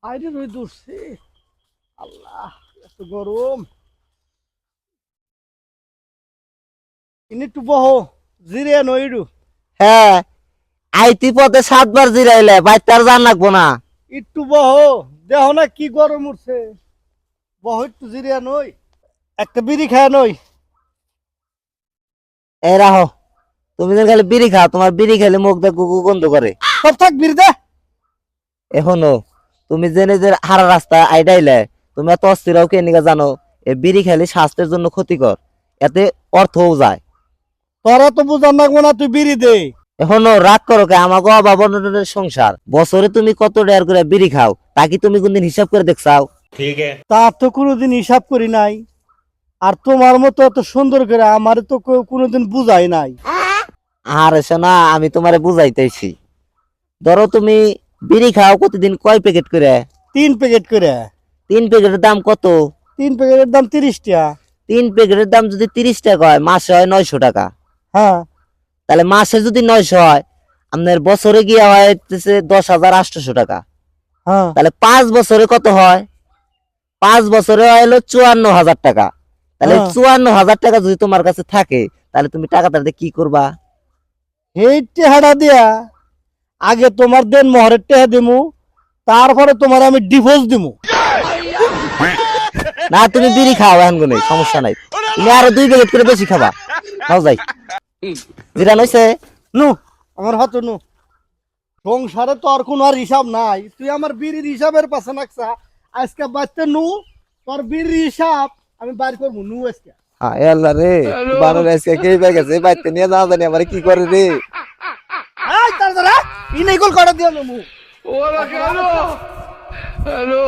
বাইরে রোদ উঠছে। আল্লাহ, এত গরম। একটু বহো, জিরে নইডু। হ্যাঁ, আইতি পথে 7 বার জিরাইলে বাইতে আর জান লাগবো না। একটু বহো, দেখো না কি গরম উঠছে। বহো একটু জিরিয়া নই, একটা বিড়ি খায় নই। এই রাহো, তুমি যেন খালি বিড়ি খাও, তোমার বিড়ি খেলে মুখ দিয়ে গুগু গন্ধ করে। সব থাক বিড়ি দে। এখনো তুমি জেনে যে হারা রাস্তা আইডাইলে, তুমি এত অস্থির কে নিকা জানো? এ বিড়ি খেলে স্বাস্থ্যের জন্য ক্ষতিকর, এতে অর্থও যায়। তোরা তো বুঝান লাগবো না, তুই বিড়ি দে। এখনো রাগ করো কে? আমাকে অভাব অনটনের সংসার, বছরে তুমি কত ডেয়ার করে বিড়ি খাও তা কি তুমি কোনদিন হিসাব করে দেখছাও? তার তো কোনোদিন হিসাব করি নাই। আর তোমার মতো এত সুন্দর করে আমার তো কেউ কোনোদিন বুঝাই নাই। আর এসে না, আমি তোমারে বুঝাইতেছি। ধরো তুমি বিড়ি খাও প্রতিদিন কয় প্যাকেট করে? 3 প্যাকেট করে। 3 প্যাকেটের দাম কত? 3 প্যাকেটের দাম 30 টাকা। 3 প্যাকেটের দাম যদি 30 টাকা হয়, মাসে হয় 900 টাকা। হ্যাঁ। তাহলে মাসে যদি 900 হয়, আপনার বছরে গিয়ে হয় 10,800 টাকা। হ্যাঁ। তাহলে 5 বছরে কত হয়? 5 বছরে হয় হলো 54,000 টাকা। তাহলে হ্যাঁ। 54,000 টাকা যদি তোমার কাছে থাকে, তাহলে তুমি টাকাটা দিয়ে কি করবা? এই টেহাটা দিয়া আগে তোমার দেন মোহরের টেহা দিমু, তারপরে তোমার আমি ডিভোর্স দিমু। না, তুমি বিড়ি খাও, এখন নেই, সমস্যা নাই। তুমি আরো 2 প্যাকেট করে বেশি খাবা। নাও যাই, জিরা নইছে। নু, আমার হাত নু। সংসারে তো আর কোনো আর হিসাব নাই, তুই আমার বিড়ির হিসাবের পাশে নাকছা। আজকে বাঁচতে নু, তোর বিড়ির হিসাব আমি বাইর করবো নু আজকে। হায় আল্লাহ রে, বানর আজকে কে পেয়ে গেছে, বাইতে নিয়ে যাওয়া জানি আমার কি করে রে। এই তার ধরা ইনাই গোল করে দিও নু। Hola, Carlos. Aló.